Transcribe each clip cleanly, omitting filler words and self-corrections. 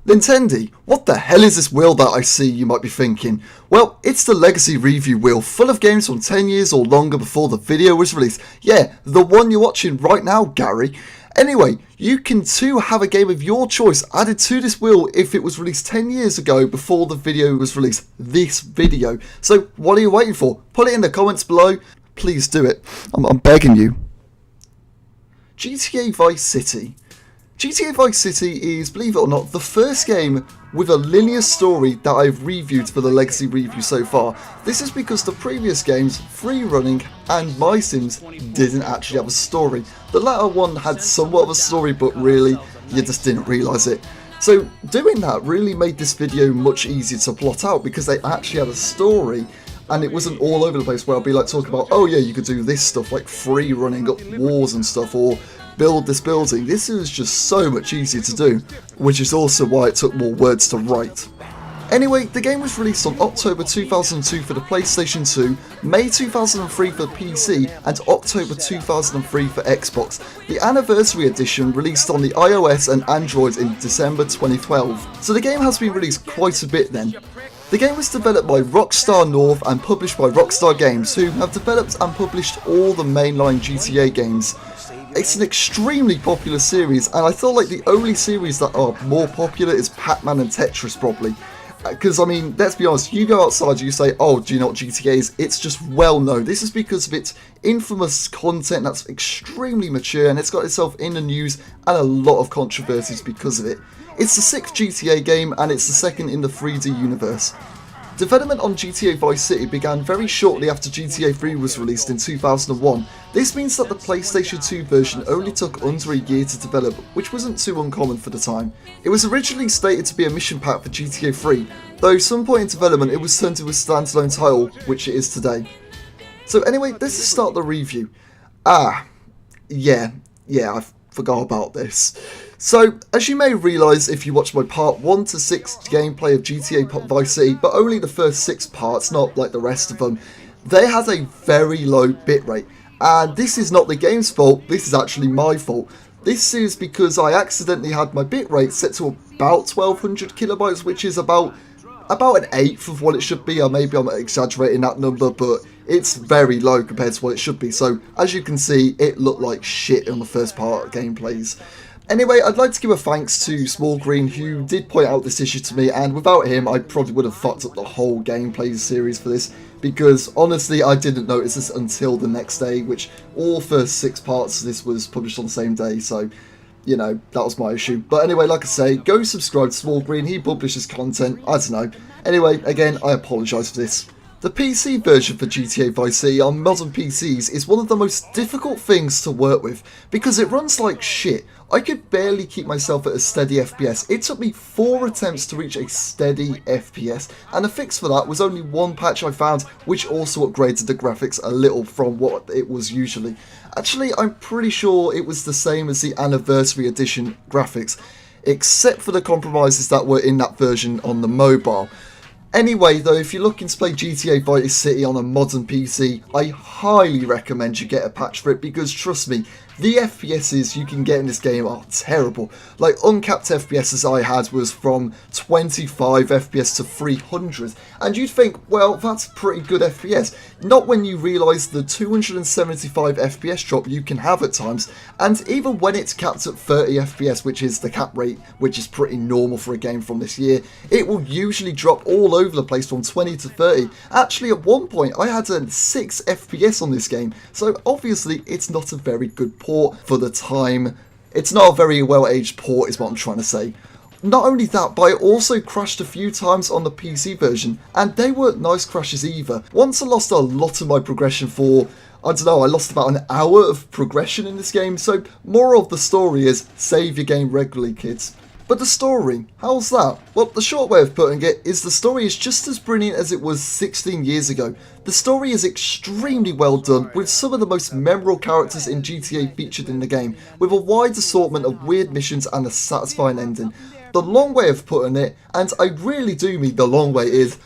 Then Tendy, what the hell is this wheel that I see, you might be thinking? Well, it's the Legacy Review wheel, full of games from 10 years or longer before the video was released. Yeah, the one you're watching right now, Gary. Anyway, you can too have a game of your choice added to this wheel if it was released 10 years ago before the video was released. This video. So what are you waiting for? Put it in the comments below. Please do it. I'm begging you. GTA Vice City. GTA Vice City is, believe it or not, the first game with a linear story that I've reviewed for the Legacy Review so far. This is because the previous games, Free Running and My Sims, didn't actually have a story. The latter one had somewhat of a story, but really, you just didn't realise it. So doing that really made this video much easier to plot out because they actually had a story. And it wasn't all over the place where I'll be like talking about, oh yeah, you could do this stuff like free running up walls and stuff, or build this building. This is just so much easier to do, which is also why it took more words to write. Anyway, the game was released on October 2002 for the PlayStation 2, May 2003 for PC, and October 2003 for Xbox. The Anniversary Edition released on the iOS and Android in December 2012. So the game has been released quite a bit then. The game was developed by Rockstar North and published by Rockstar Games, who have developed and published all the mainline GTA games. It's an extremely popular series, and I feel like the only series that are more popular is Pac-Man and Tetris probably. Because, I mean, let's be honest, you go outside, you say, oh, do you know what GTA is? It's just well known. This is because of its infamous content that's extremely mature, and it's got itself in the news and a lot of controversies because of it. It's the 6th GTA game, and it's the second in the 3D universe. Development on GTA Vice City began very shortly after GTA 3 was released in 2001. This means that the PlayStation 2 version only took under a year to develop, which wasn't too uncommon for the time. It was originally stated to be a mission pack for GTA 3, though some point in development it was turned to a standalone title, which it is today. So anyway, let's just start the review. Yeah, I forgot about this. So, as you may realise if you watched my part 1 to 6 gameplay of GTA Vice City, but only the first 6 parts, not like the rest of them, they had a very low bitrate. And this is not the game's fault, this is actually my fault. This is because I accidentally had my bitrate set to about 1200 kilobytes, which is about an eighth of what it should be. Or maybe I'm exaggerating that number, but it's very low compared to what it should be. So, as you can see, it looked like shit on the first part of gameplays. Anyway, I'd like to give a thanks to Small Green, who did point out this issue to me, and without him I probably would have fucked up the whole gameplay series for this, because honestly I didn't notice this until the next day, which all first 6 parts of this was published on the same day, so, you know, that was my issue. But anyway, like I say, go subscribe to Small Green, he publishes content, I don't know. Anyway, again, I apologise for this. The PC version for GTA Vice City on modern PCs is one of the most difficult things to work with, because it runs like shit. I could barely keep myself at a steady FPS. It took me 4 attempts to reach a steady FPS, and the fix for that was only one patch I found, which also upgraded the graphics a little from what it was usually. Actually, I'm pretty sure it was the same as the Anniversary Edition graphics, except for the compromises that were in that version on the mobile. Anyway though, if you're looking to play GTA Vice City on a modern PC, I highly recommend you get a patch for it, because trust me, the FPSs you can get in this game are terrible. Like, uncapped FPSs I had was from 25 FPS to 300, and you'd think, well, that's pretty good FPS. Not when you realise the 275 FPS drop you can have at times, and even when it's capped at 30 FPS, which is the cap rate, which is pretty normal for a game from this year, it will usually drop all over the place from 20 to 30. Actually, at one point I had a 6 FPS on this game, so obviously it's not a very good port for the time. It's not a very well aged port is what I'm trying to say. Not only that, but I also crashed a few times on the PC version, and they weren't nice crashes either. Once I lost a lot of my progression for, I don't know, I lost about an hour of progression in this game, so moral of the story is save your game regularly, kids. But the story, how's that? Well, the short way of putting it is the story is just as brilliant as it was 16 years ago. The story is extremely well done, with some of the most memorable characters in GTA featured in the game, with a wide assortment of weird missions and a satisfying ending. The long way of putting it, and I really do mean the long way, is,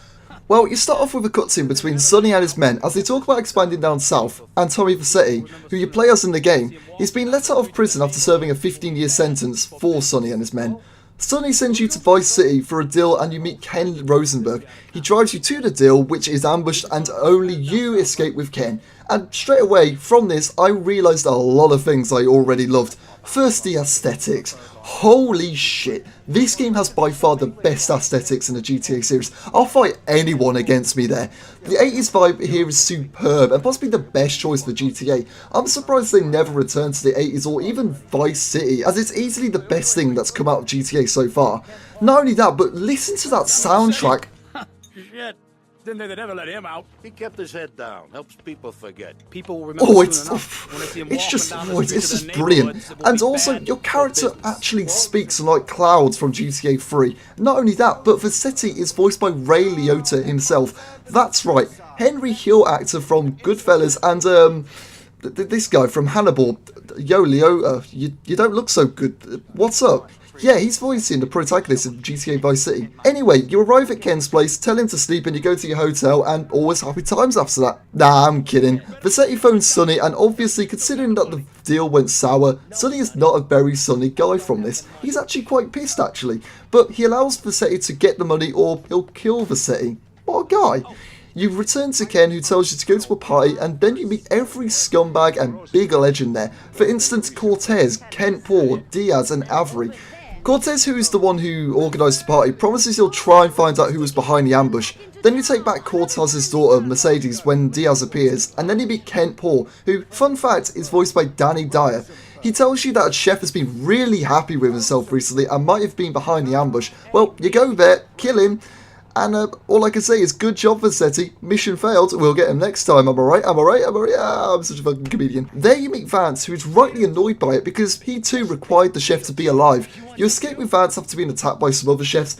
well, you start off with a cutscene between Sonny and his men as they talk about expanding down south, and Tommy Vercetti, who you play as in the game, he's been let out of prison after serving a 15-year sentence for Sonny and his men. Sonny sends you to Vice City for a deal and you meet Ken Rosenberg. He drives you to the deal, which is ambushed, and only you escape with Ken. And straight away, from this, I realised a lot of things I already loved. First, the aesthetics. Holy shit, this game has by far the best aesthetics in the GTA series. I'll fight anyone against me there. The 80s vibe here is superb and possibly the best choice for GTA. I'm surprised they never returned to the 80s or even Vice City, as it's easily the best thing that's come out of GTA so far. Not only that, but listen to that soundtrack. Shit. Didn't think they'd ever let him out. He kept his head down. Helps people forget. People will remember It's just brilliant. And also, your character actually speaks like Cloud from GTA 3. Not only that, but Vassetti is voiced by Ray Liotta himself. That's right, Henry Hill actor from Goodfellas and this guy from Hannibal. Yo, Liotta, you don't look so good. What's up? Yeah, he's voicing the protagonist of GTA Vice City. Anyway, you arrive at Ken's place, tell him to sleep, and you go to your hotel, and always happy times after that. Nah, I'm kidding. Vassetti phones Sonny, and obviously, considering that the deal went sour, Sonny is not a very sunny guy from this. He's actually quite pissed, actually. But he allows Vassetti to get the money, or he'll kill Vassetti. What a guy. You return to Ken, who tells you to go to a party, and then you meet every scumbag and big legend there. For instance, Cortez, Kent Paul, Diaz, and Avery. Cortez, who is the one who organised the party, promises he'll try and find out who was behind the ambush. Then you take back Cortez's daughter, Mercedes, when Diaz appears, and then you meet Kent Paul, who, fun fact, is voiced by Danny Dyer. He tells you that a chef has been really happy with himself recently and might have been behind the ambush. Well, you go there, kill him, and all I can say is good job, Vassetti. Mission failed. We'll get him next time. Am I right? Am I right? Am I right? Ah, I'm such a fucking comedian. There you meet Vance, who is rightly annoyed by it because he too required the chef to be alive. You escape with Vance after being attacked by some other chefs.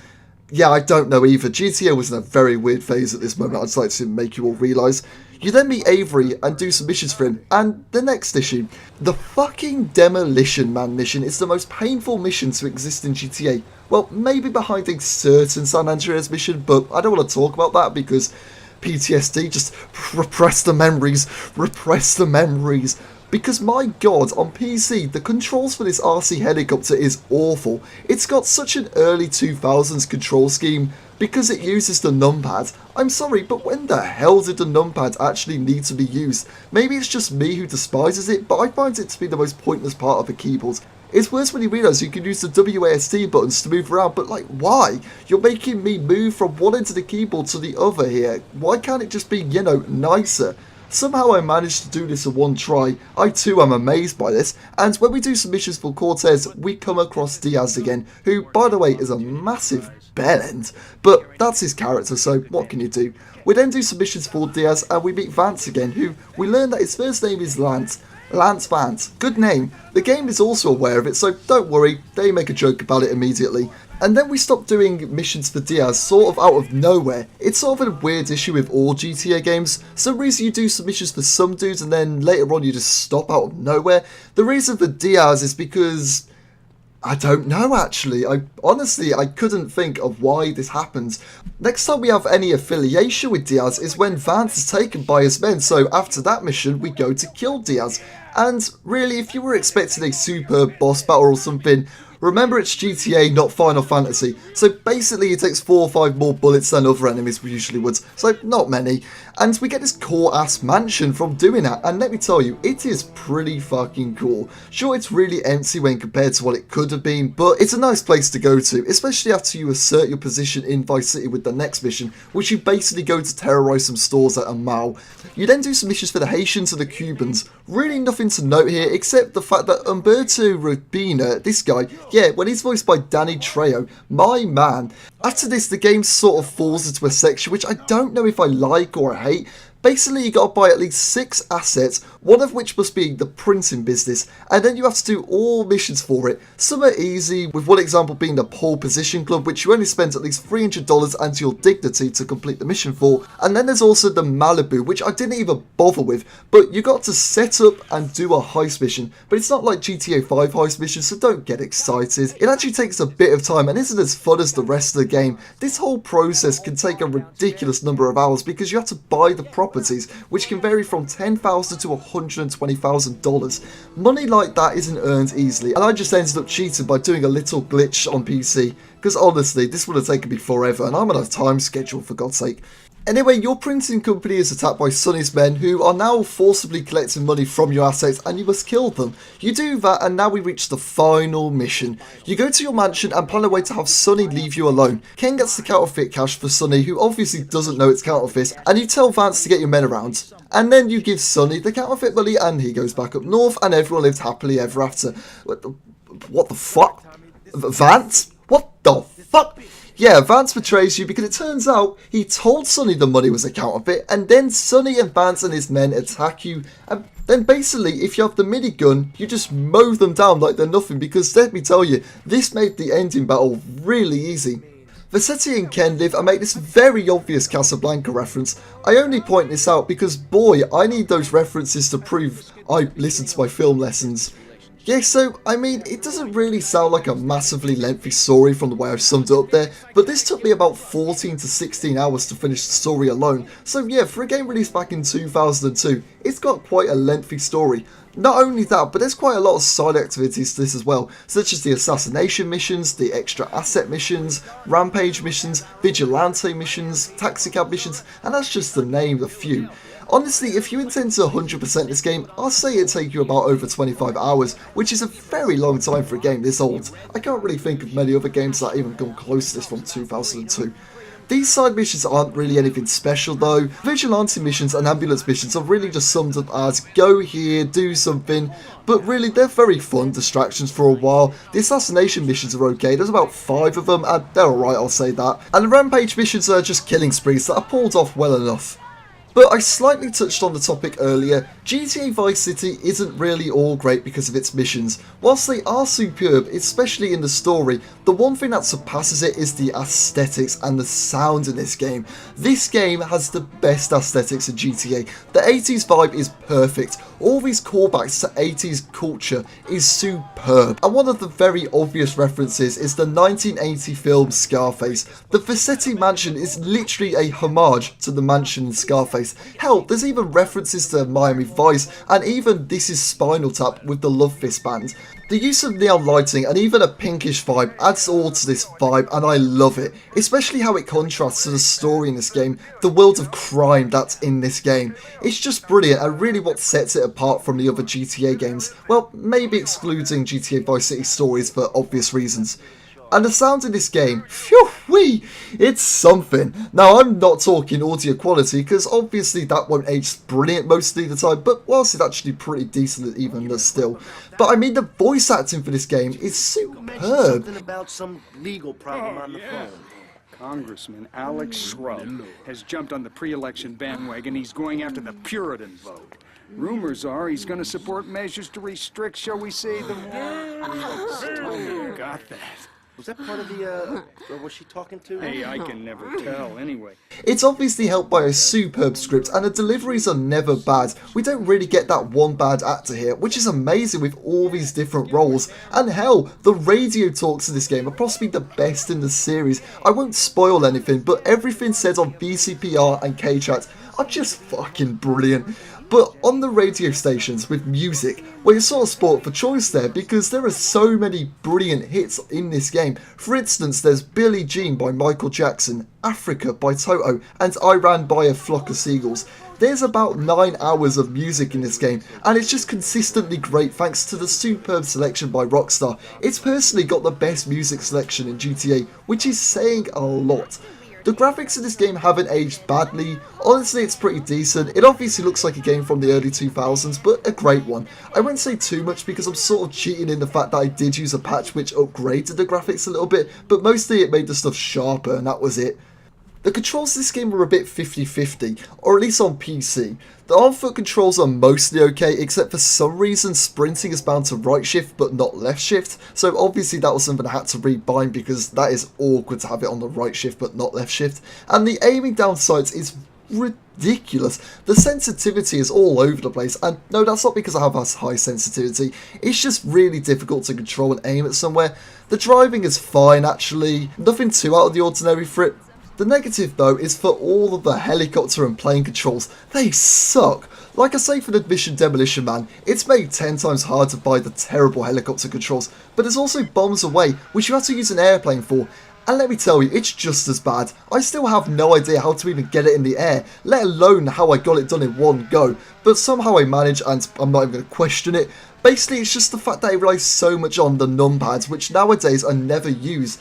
Yeah, I don't know either. GTA was in a very weird phase at this moment, I'd like to make you all realise. You then meet Avery and do some missions for him, and the next issue. The fucking Demolition Man mission is the most painful mission to exist in GTA. Well, maybe behind a certain San Andreas mission, but I don't want to talk about that because PTSD, just repress the memories, Because my god, on PC, the controls for this RC helicopter is awful. It's got such an early 2000s control scheme because it uses the numpad. I'm sorry, but when the hell did the numpad actually need to be used? Maybe it's just me who despises it, but I find it to be the most pointless part of a keyboard. It's worse when you realise you can use the WASD buttons to move around, but like, why? You're making me move from one end of the keyboard to the other here. Why can't it just be, you know, nicer? Somehow I managed to do this in one try. I too am amazed by this. And when we do submissions for Cortez, we come across Diaz again, who, by the way, is a massive bellend. But that's his character, so what can you do? We then do submissions for Diaz, and we meet Vance again, who we learn that his first name is Lance. Lance Vance. Good name. The game is also aware of it, so don't worry, they make a joke about it immediately. And then we stop doing missions for Diaz sort of out of nowhere. It's sort of a weird issue with all GTA games. Some reason you do submissions for some dudes and then later on you just stop out of nowhere. The reason for Diaz is because I don't know actually. I couldn't think of why this happens. Next time we have any affiliation with Diaz is when Vance is taken by his men, so after that mission we go to kill Diaz. And really, if you were expecting a super boss battle or something, remember it's GTA, not Final Fantasy, so basically it takes 4 or 5 more bullets than other enemies usually would, so not many. And we get this cool ass mansion from doing that, and let me tell you, it is pretty fucking cool. Sure, it's really empty when compared to what it could have been, but it's a nice place to go to, especially after you assert your position in Vice City with the next mission, which you basically go to terrorise some stores at a mall. You then do some missions for the Haitians and the Cubans. Really nothing to note here, except the fact that Umberto Rubina, this guy, yeah, when he's voiced by Danny Trejo, my man. After this, the game sort of falls into a section which I don't know if I like or I hate. Basically, you gotta buy at least 6 assets, one of which must be the printing business, and then you have to do all missions for it. Some are easy, with one example being the pole position club, which you only spend at least $300 and your dignity to complete the mission for. And then there's also the Malibu, which I didn't even bother with, but you got to set up and do a heist mission. But it's not like GTA 5 heist missions, so don't get excited. It actually takes a bit of time and isn't as fun as the rest of the game. This whole process can take a ridiculous number of hours because you have to buy the property properties, which can vary from $10,000 to $120,000. Money like that isn't earned easily, and I just ended up cheating by doing a little glitch on PC, because honestly, this would have taken me forever, and I'm on a time schedule for God's sake. Anyway, your printing company is attacked by Sonny's men, who are now forcibly collecting money from your assets, and you must kill them. You do that, and now we reach the final mission. You go to your mansion and plan a way to have Sonny leave you alone. Ken gets the counterfeit cash for Sonny, who obviously doesn't know it's counterfeit, and you tell Vance to get your men around. And then you give Sonny the counterfeit money, and he goes back up north, and everyone lives happily ever after. What the fuck? Vance? What the fuck? Yeah, Vance betrays you because it turns out he told Sonny the money was a counterfeit, and then Sonny and Vance and his men attack you, and then basically if you have the minigun, you just mow them down like they're nothing, because let me tell you, this made the ending battle really easy. Vassetti and Ken live and make this very obvious Casablanca reference. I only point this out because boy, I need those references to prove I listened to my film lessons. Yeah, so, I mean, it doesn't really sound like a massively lengthy story from the way I've summed it up there, but this took me about 14 to 16 hours to finish the story alone, so yeah, for a game released back in 2002, it's got quite a lengthy story. Not only that, but there's quite a lot of side activities to this as well, such as the assassination missions, the extra asset missions, rampage missions, vigilante missions, taxicab missions, and that's just to name a few. Honestly, if you intend to 100% this game, I'll say it'd take you about over 25 hours, which is a very long time for a game this old. I can't really think of many other games that even come close to this from 2002. These side missions aren't really anything special though. Vigilante missions and ambulance missions are really just summed up as go here, do something, but really they're very fun distractions for a while. The assassination missions are okay, there's about 5 of them and they're alright, I'll say that. And the rampage missions are just killing sprees that are pulled off well enough. But I slightly touched on the topic earlier, GTA Vice City isn't really all great because of its missions. Whilst they are superb, especially in the story, the one thing that surpasses it is the aesthetics and the sound in this game. This game has the best aesthetics in GTA. The 80s vibe is perfect. All these callbacks to 80s culture is superb. And one of the very obvious references is the 1980 film Scarface. The Vassetti mansion is literally a homage to the mansion in Scarface. Hell, there's even references to Miami Vice, and even This Is Spinal Tap with the Love Fist band. The use of neon lighting and even a pinkish vibe adds all to this vibe, and I love it, especially how it contrasts to the story in this game, the world of crime that's in this game. It's just brilliant and really what sets it apart from the other GTA games, well, maybe excluding GTA Vice City stories for obvious reasons. And the sound in this game, phew-wee, it's something. Now, I'm not talking audio quality, because obviously that won't age brilliant most of the time, but whilst it's actually pretty decent even still. But I mean, the voice acting for this game is superb. Something about some legal problem on the phone. Congressman Alex Shrub has jumped on the pre-election bandwagon. He's going after the Puritan vote. Rumors are he's going to support measures to restrict, shall we say, the war. Got that. Was that part of the, was she talking to? Hey, I can never tell, anyway. It's obviously helped by a superb script, and the deliveries are never bad. We don't really get that one bad actor here, which is amazing with all these different roles. And hell, the radio talks in this game are possibly the best in the series. I won't spoil anything, but everything said on BCPR and K-Chat are just fucking brilliant. But on the radio stations with music, well, you're sort of spoiled for choice there because there are so many brilliant hits in this game. For instance, there's Billie Jean by Michael Jackson, Africa by Toto, and I Ran by a Flock of Seagulls. There's about 9 hours of music in this game, and it's just consistently great thanks to the superb selection by Rockstar. It's personally got the best music selection in GTA, which is saying a lot. The graphics in this game haven't aged badly. Honestly, it's pretty decent. It obviously looks like a game from the early 2000s, but a great one. I won't say too much because I'm sort of cheating in the fact that I did use a patch which upgraded the graphics a little bit, but mostly it made the stuff sharper and that was it. The controls in this game are a bit 50-50, or at least on PC. The on-foot controls are mostly okay, except for some reason sprinting is bound to right shift but not left shift, so obviously that was something I had to rebind because that is awkward to have it on the right shift but not left shift. And the aiming down sights is ridiculous. The sensitivity is all over the place, and no, that's not because I have a high sensitivity, it's just really difficult to control and aim at somewhere. The driving is fine actually, nothing too out of the ordinary for it. The negative though is for all of the helicopter and plane controls. They suck. Like I say for the Admission Demolition Man, it's made 10 times harder to buy the terrible helicopter controls, but there's also Bombs Away, which you have to use an airplane for. And let me tell you, it's just as bad. I still have no idea how to even get it in the air, let alone how I got it done in one go. But somehow I managed, and I'm not even going to question it. Basically, it's just the fact that it relies so much on the numpads, which nowadays are never used.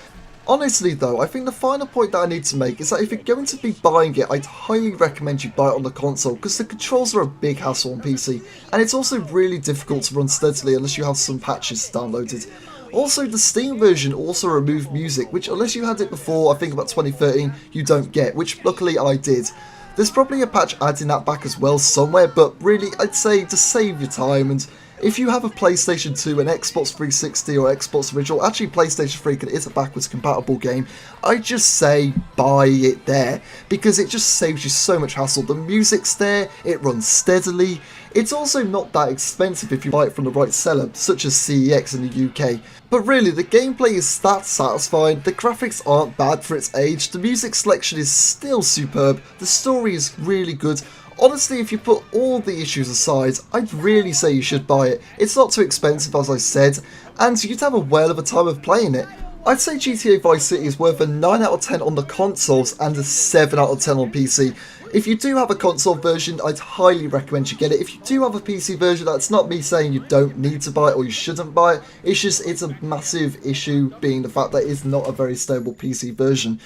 Honestly though, I think the final point that I need to make is that if you're going to be buying it, I'd highly recommend you buy it on the console, because the controls are a big hassle on PC, and it's also really difficult to run steadily unless you have some patches downloaded. Also, the Steam version also removed music, which unless you had it before, I think about 2013, you don't get, which luckily I did. There's probably a patch adding that back as well somewhere, but really I'd say to save your time, and if you have a PlayStation 2, an Xbox 360 or Xbox Original, actually PlayStation 3 is a backwards compatible game, I just say buy it there, because it just saves you so much hassle. The music's there, it runs steadily, it's also not that expensive if you buy it from the right seller, such as CEX in the UK. But really, the gameplay is that satisfying, the graphics aren't bad for its age, the music selection is still superb, the story is really good. Honestly, if you put all the issues aside, I'd really say you should buy it. It's not too expensive, as I said, and you'd have a whale of a time of playing it. I'd say GTA Vice City is worth a 9 out of 10 on the consoles and a 7 out of 10 on PC. If you do have a console version, I'd highly recommend you get it. If you do have a PC version, that's not me saying you don't need to buy it or you shouldn't buy it. It's just, it's a massive issue being the fact that it's not a very stable PC version.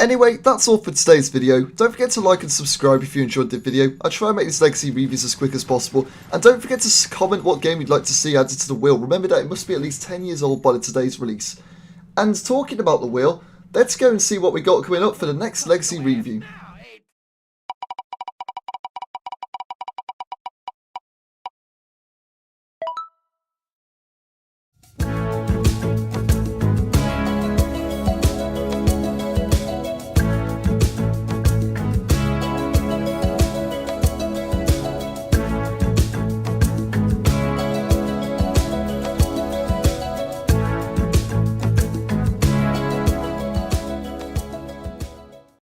Anyway, that's all for today's video. Don't forget to like and subscribe if you enjoyed the video. I try and make these Legacy reviews as quick as possible. And don't forget to comment what game you'd like to see added to the wheel. Remember that it must be at least 10 years old by today's release. And talking about the wheel, let's go and see what we got coming up for the next Legacy review.